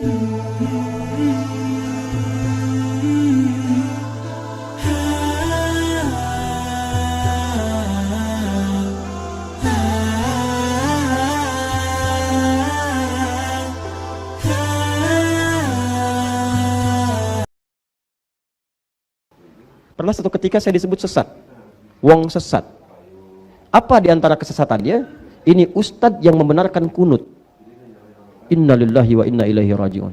Pernah satu ketika saya disebut sesat, wong sesat. Apa diantara kesesatannya? Ini ustadz yang membenarkan kunut. Innalillahi wa inna ilaihi raji'un.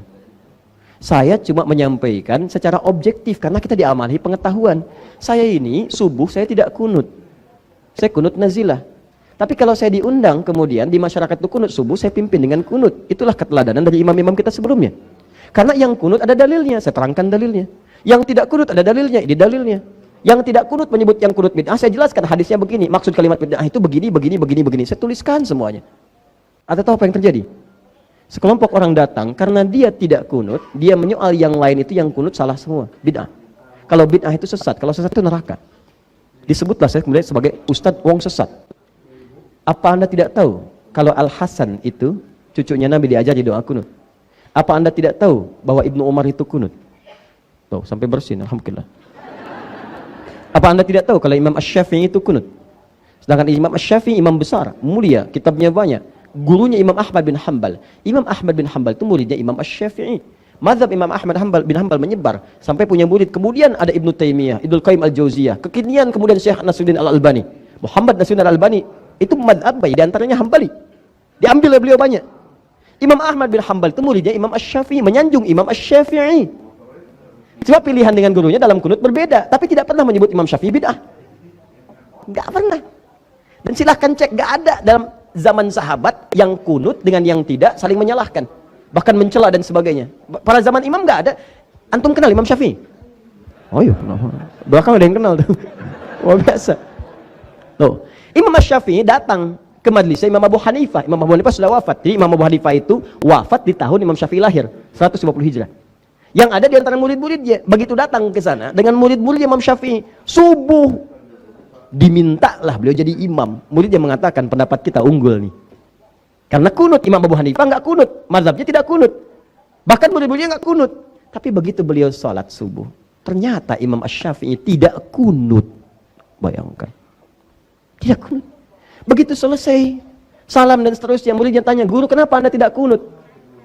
Saya cuma menyampaikan secara objektif karena kita diamali pengetahuan. Saya ini subuh saya tidak kunut, saya kunut nazilah. Tapi kalau saya diundang kemudian di masyarakat itu kunut subuh, saya pimpin dengan kunut. Itulah keteladanan dari imam-imam kita sebelumnya. Karena yang kunut ada dalilnya, saya terangkan dalilnya. Yang tidak kunut ada dalilnya, ini dalilnya. Yang tidak kunut menyebut yang kunut bid'ah, saya jelaskan hadisnya begini, maksud kalimat bid'ah itu begini, begini, begini, begini. Saya tuliskan semuanya. Anda tahu apa yang terjadi? Sekelompok orang datang, karena dia tidak kunut, dia menyoal yang lain itu yang kunut salah semua, bid'ah. Kalau bid'ah itu sesat, kalau sesat itu neraka. Disebutlah saya kemudian sebagai Ustadz Wong sesat. Apa Anda tidak tahu kalau Al-Hasan itu cucunya Nabi diajari doa kunut? Apa Anda tidak tahu bahwa Ibnu Umar itu kunut? Tuh, sampai bersin, alhamdulillah. Apa Anda tidak tahu kalau Imam Asy-Syafi'i itu kunut? Sedangkan Imam Asy-Syafi'i imam besar, mulia, kitabnya banyak. Gurunya Imam Ahmad bin Hanbal. Imam Ahmad bin Hanbal itu muridnya Imam Asy-Syafi'i. Mazhab Imam Ahmad bin Hanbal menyebar sampai punya murid. Kemudian ada Ibnu Taimiyah, Ibnu Qayyim Al-Jauziyah. Kekinian kemudian Syekh Nasruddin Al-Albani. Muhammad Nasruddin Al-Albani itu mazhab baik, di antaranya Hambali. Diambil oleh beliau banyak. Imam Ahmad bin Hanbal itu muridnya Imam Asy-Syafi'i, menyanjung Imam Asy-Syafi'i. Cuma pilihan dengan gurunya dalam kunut berbeda, tapi tidak pernah menyebut Imam Syafi'i bid'ah. Enggak pernah. Dan silahkan cek, enggak ada dalam zaman sahabat yang kunut dengan yang tidak saling menyalahkan, bahkan mencela dan sebagainya. Pada zaman imam enggak ada. Antum kenal Imam Syafi'i? Oh iya, belakang ada yang kenal tuh. Wah biasa. Loh, Imam Syafi'i datang ke majlisnya Imam Abu Hanifah. Imam Abu Hanifah sudah wafat. Jadi Imam Abu Hanifah itu wafat di tahun Imam Syafi'i lahir, 150 Hijrah. Yang ada di antara murid-muridnya, begitu datang ke sana dengan murid-murid Imam Syafi'i, subuh dimintalah beliau jadi imam. Murid yang mengatakan pendapat kita unggul nih. Karena kunut, Imam Abu Hanifah enggak kunut, mazhabnya tidak kunut. Bahkan murid-muridnya enggak kunut. Tapi begitu beliau salat subuh, ternyata Imam Asy-Syafi'i tidak kunut. Bayangkan. Tidak kunut. Begitu selesai salam dan seterusnya, muridnya tanya, "Guru, kenapa Anda tidak kunut?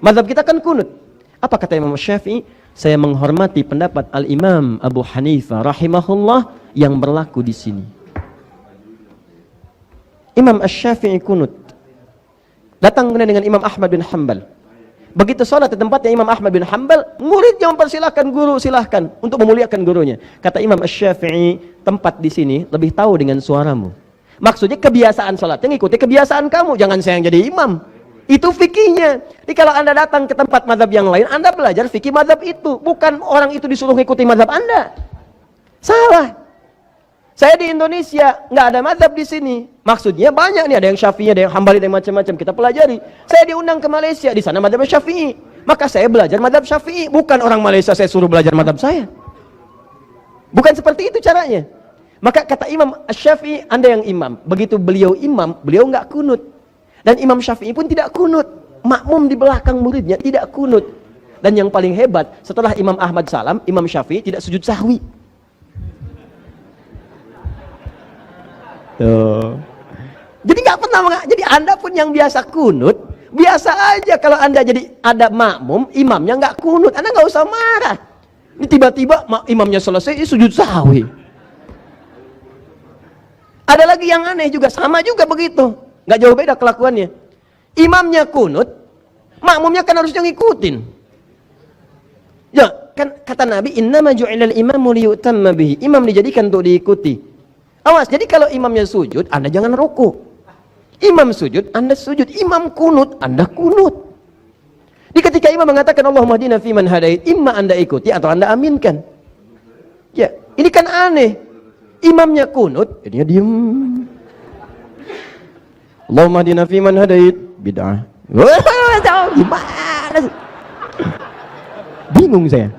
Mazhab kita kan kunut." Apa kata Imam Syafi'i? Saya menghormati pendapat Al-Imam Abu Hanifah rahimahullah yang berlaku di sini. Imam Asy-Syafi'i kunut. Datang kemudian dengan Imam Ahmad bin Hanbal. Begitu sholat di tempatnya Imam Ahmad bin Hanbal, muridnya mempersilahkan, guru silahkan untuk memuliakan gurunya. Kata Imam Asy-Syafi'i, tempat di sini lebih tahu dengan suaramu. Maksudnya kebiasaan sholatnya ngikuti kebiasaan kamu, jangan saya yang jadi imam. Itu fikihnya. Jadi kalau Anda datang ke tempat mazhab yang lain, Anda belajar fikih mazhab itu. Bukan orang itu disuruh ngikuti mazhab Anda. Salah. Saya di Indonesia, nggak ada mazhab di sini. Maksudnya banyak nih, ada yang Syafi'i, ada yang Hambali, ada yang macam-macam. Kita pelajari. Saya diundang ke Malaysia, di sana mazhab Syafi'i. Maka saya belajar mazhab Syafi'i. Bukan orang Malaysia saya suruh belajar mazhab saya. Bukan seperti itu caranya. Maka kata Imam Syafi'i, Anda yang imam. Begitu beliau imam, beliau nggak kunut. Dan Imam Syafi'i pun tidak kunut. Makmum di belakang muridnya tidak kunut. Dan yang paling hebat, setelah Imam Ahmad salam, Imam Syafi'i tidak sujud sahwi. Tuh. Jadi nggak pernah, jadi Anda pun yang biasa kunut, biasa aja kalau Anda jadi ada makmum, imamnya nggak kunut, Anda nggak usah marah. Ini tiba-tiba imamnya selesai, sujud sahwi. Ada lagi yang aneh juga, sama juga begitu. Nggak jauh beda kelakuannya. Imamnya kunut, makmumnya kan harusnya ngikutin. Ya, kan kata Nabi, "Innama ju'ilal imamu liyutamma bihi." Imam dijadikan untuk diikuti. Awas, jadi kalau imamnya sujud, Anda jangan ruku. Imam sujud, Anda sujud. Imam kunut, Anda kunut. Di ketika imam mengatakan Allahumma hdina fiman hadait, imma Anda ikuti atau Anda aminkan. Ya, ini kan aneh. Imamnya kunut, jadinya diem. Allahumma hdina fiman hadait, bid'ah. Gimana sih? Bingung saya.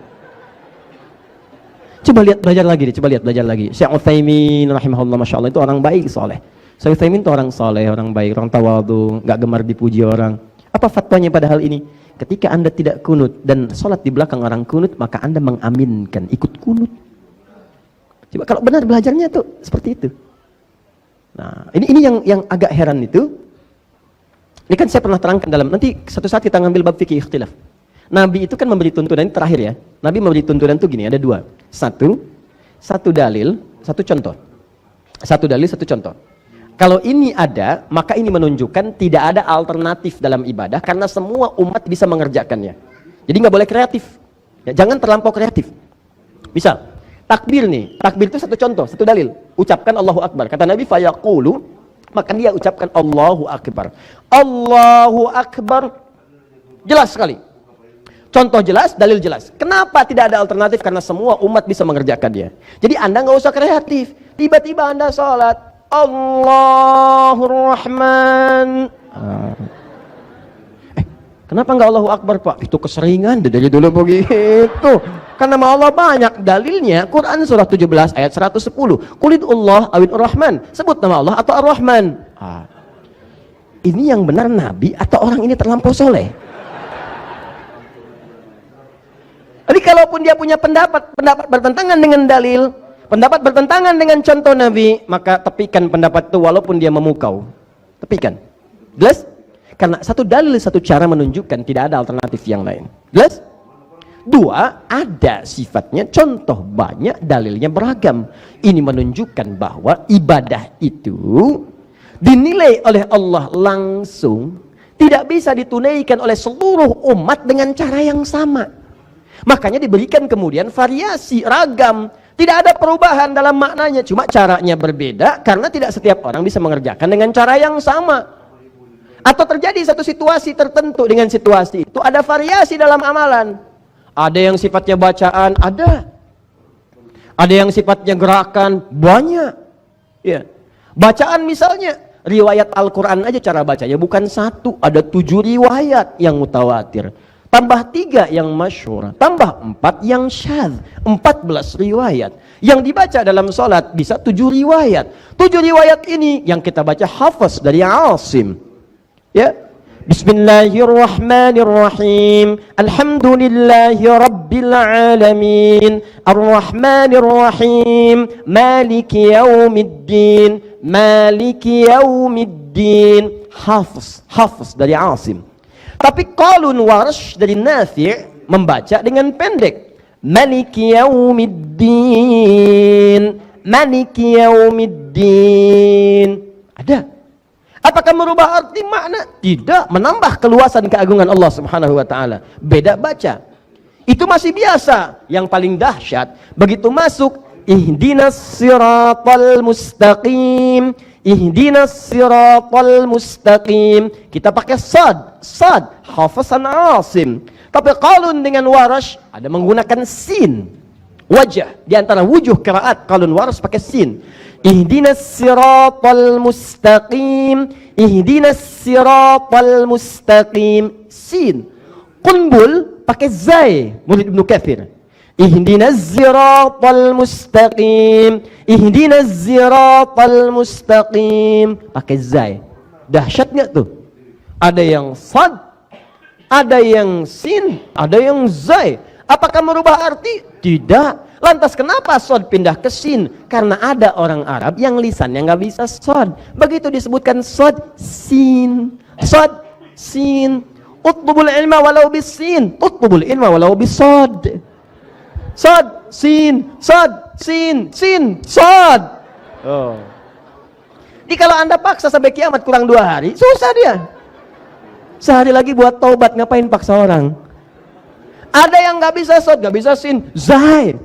Coba lihat, belajar lagi deh, coba lihat, belajar lagi. Syekh Utsaimin rahimahullah, masya Allah, itu orang baik, soleh. Syekh Utsaimin itu orang soleh, orang baik, orang tawadhu, nggak gemar dipuji orang. Apa fatwanya pada hal ini? Ketika Anda tidak kunut dan sholat di belakang orang kunut, maka Anda mengaminkan, ikut kunut. Coba kalau benar belajarnya tuh seperti itu. Nah, ini yang agak heran itu. Ini kan saya pernah terangkan dalam, nanti satu saat kita ngambil bab fikih ikhtilaf. Nabi itu kan memberi tuntunan, ini terakhir ya. Nabi memberi tuntunan itu gini, ada dua. Satu dalil, satu contoh. Satu dalil, satu contoh. Kalau ini ada, maka ini menunjukkan tidak ada alternatif dalam ibadah karena semua umat bisa mengerjakannya. Jadi nggak boleh kreatif. Ya, jangan terlampau kreatif. Misal, takbir nih. Takbir itu satu contoh, satu dalil. Ucapkan Allahu Akbar. Kata Nabi, fayaqulu, maka dia ucapkan Allahu Akbar. Allahu Akbar. Jelas sekali. Contoh jelas, dalil jelas. Kenapa tidak ada alternatif? Karena semua umat bisa mengerjakannya. Jadi Anda nggak usah kreatif. Tiba-tiba Anda sholat, Allahur Rahman. Kenapa nggak Allahu Akbar, Pak? Itu keseringan dari dulu begitu. Karena nama Allah banyak. Dalilnya Quran surah 17 ayat 110. Qulidullah awin Ar-Rahman. Sebut nama Allah atau Ar-Rahman. Ini yang benar Nabi atau orang ini terlampau soleh? Jadi kalaupun dia punya pendapat bertentangan dengan dalil, pendapat bertentangan dengan contoh Nabi, maka tepikan pendapat itu walaupun dia memukau. Tepikan. Jelas? Karena satu dalil, satu cara menunjukkan tidak ada alternatif yang lain. Jelas? Dua, ada sifatnya contoh, banyak, dalilnya beragam. Ini menunjukkan bahwa ibadah itu dinilai oleh Allah langsung, tidak bisa ditunaikan oleh seluruh umat dengan cara yang sama. Makanya diberikan kemudian variasi, ragam. Tidak ada perubahan dalam maknanya, cuma caranya berbeda karena tidak setiap orang bisa mengerjakan dengan cara yang sama. Atau terjadi satu situasi tertentu, dengan situasi itu ada variasi dalam amalan. Ada yang sifatnya bacaan, ada. Ada yang sifatnya gerakan, banyak. Ya. Bacaan misalnya, riwayat Al-Quran aja cara bacanya bukan satu, ada 7 riwayat yang mutawatir. Tambah 3 yang masyhur, tambah 4 yang syadz, 14 riwayat. Yang dibaca dalam sholat bisa 7 riwayat. 7 riwayat ini yang kita baca hafaz dari Asim. Ya. Bismillahirrahmanirrahim. Alhamdulillahi rabbil alamin. Arrahmanirrahim. Maliki yaumiddin. Maliki yaumiddin. Hafaz dari Asim. Tapi qalun Warsh dari Nafi' membaca dengan pendek. Maliki yaumiddin. Maliki yaumiddin. Ada. Apakah merubah arti makna? Tidak, menambah keluasan keagungan Allah Subhanahu wa taala. Beda baca. Itu masih biasa. Yang paling dahsyat begitu masuk ihdinas siratal mustaqim. Ihdinas siratal mustaqim. Kita pakai sad, hafazan Asim. Tapi qalun dengan Warsh ada menggunakan sin. Wajah di antara wujuh qiraat qalun Warsh pakai sin. Ihdinas siratal mustaqim. Ihdinas siratal mustaqim. Sin. Qunbul pakai zai. Murid Ibnu Katsir. Ihdinas siratal mustaqim. Ihdinas siratal mustaqim. Pakai zai. Dahsyat enggak tuh? Ada yang sad, ada yang sin, ada yang zai. Apakah merubah arti? Tidak. Lantas kenapa sod pindah ke sin? Karena ada orang Arab yang lisannya nggak bisa sod. Begitu disebutkan sod, sin. Sod, sin. Utlubul ilma walau bisin. Utlubul ilma walau bisod. Sod, sin. Sod, sin. Sin, sod. Oh. Jadi kalau Anda paksa sampai kiamat kurang 2 hari, susah dia. Sehari lagi buat taubat, ngapain paksa orang? Ada yang nggak bisa sod, nggak bisa sin. Zai.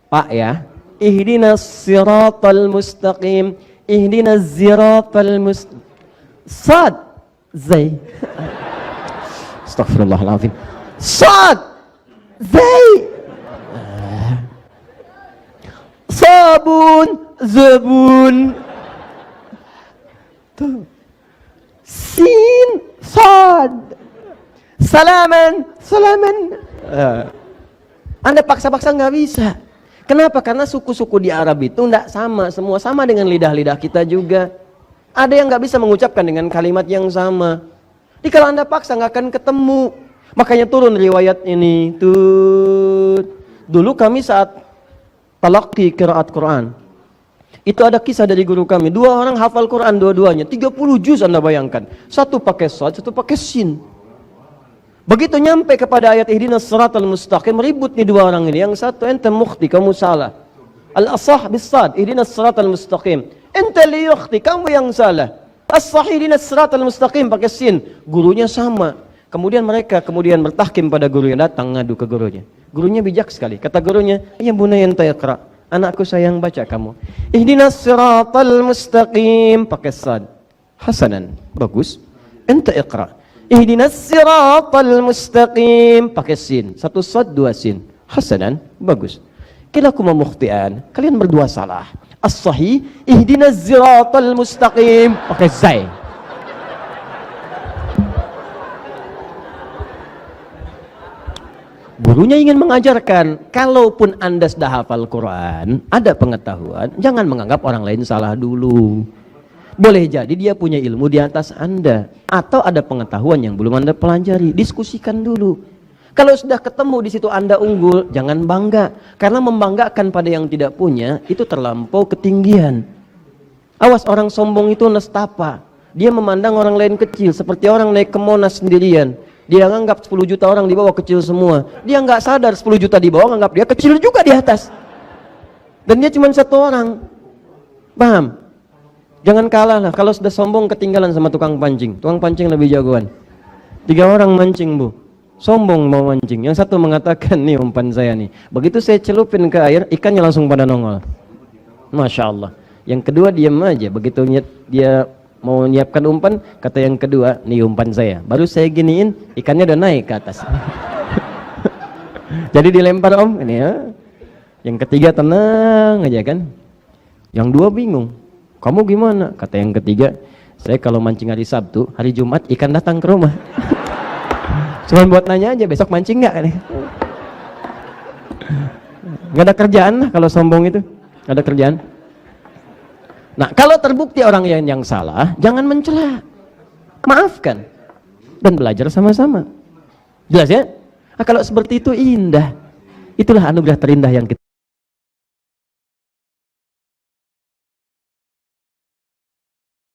Pak ya, ihdinas siratal mustaqim. Ihdinas siratal mustaqim. Sad, zai. Astaghfirullahaladzim. Sad, zai. Sabun, zabun. Tuh. Sin, sad. Salaman, salaman. Anda paksa-paksa nggak bisa. Kenapa? Karena suku-suku di Arab itu tidak sama. Semua sama dengan lidah-lidah kita juga. Ada yang nggak bisa mengucapkan dengan kalimat yang sama. Jadi kalau Anda paksa nggak akan ketemu. Makanya turun riwayat ini. Tuh. Dulu kami saat talaqi qiraat Quran, itu ada kisah dari guru kami. 2 orang hafal Quran dua-duanya, 30 juz Anda bayangkan. Satu pakai shad, satu pakai sin. Begitu nyampe kepada ayat ihdinas siratal mustaqim, ribut nih 2 orang ini. Yang satu, ente mukhti, kamu salah. Al-asah bis-sad, ihdinas siratal mustaqim. Ente li yukhti, kamu yang salah. As-sahih ihdinas siratal mustaqim, pakai sin. Gurunya sama. Kemudian mereka bertahkim pada guru yang datang ngadu ke gurunya. Gurunya bijak sekali. Kata gurunya, "Ya bunayya anta iqra." Anakku sayang, baca kamu. Ihdinas siratal mustaqim, pakai sad. Hasanan, bagus. Anta iqra. Ihdinas siratal mustaqim, pakai sin. 1 sad 2 sin. Hasanan, bagus. Kilakuma mukhtian, kalian berdua salah. As-sahih ihdinas siratal mustaqim, pakai zai. Gurunya ingin mengajarkan, kalaupun Anda sudah hafal Quran, ada pengetahuan, jangan menganggap orang lain salah dulu. Boleh jadi dia punya ilmu di atas Anda, atau ada pengetahuan yang belum Anda pelajari, diskusikan dulu. Kalau sudah ketemu di situ Anda unggul, jangan bangga, karena membanggakan pada yang tidak punya, itu terlampau ketinggian. Awas, orang sombong itu nestapa. Dia memandang orang lain kecil, seperti orang naik ke Monas sendirian. Dia nganggap 10 juta orang di bawah kecil semua. Dia nggak sadar 10 juta di bawah nganggap dia kecil juga di atas. Dan dia cuma 1 orang. Paham? Jangan kalah lah. Kalau sudah sombong ketinggalan sama tukang pancing. Tukang pancing lebih jagoan. 3 orang mancing, Bu. Sombong mau mancing. Yang satu mengatakan, nih umpan saya nih. Begitu saya celupin ke air, ikannya langsung pada nongol. Masya Allah. Yang kedua diam aja. Begitu dia mau menyiapkan umpan, kata yang kedua, nih umpan saya. Baru saya giniin, ikannya udah naik ke atas. Jadi dilempar om, ini ya. Yang ketiga tenang aja kan. Yang 2 bingung. Kamu gimana? Kata yang ketiga, saya kalau mancing hari Sabtu, hari Jumat ikan datang ke rumah. Cuma buat nanya aja, besok mancing nggak? Nggak ada kerjaan lah kalau sombong itu. Nggak ada kerjaan. Nah, kalau terbukti orang yang salah, jangan mencela. Maafkan. Dan belajar sama-sama. Jelas ya? Nah, kalau seperti itu indah. Itulah anugerah terindah yang kita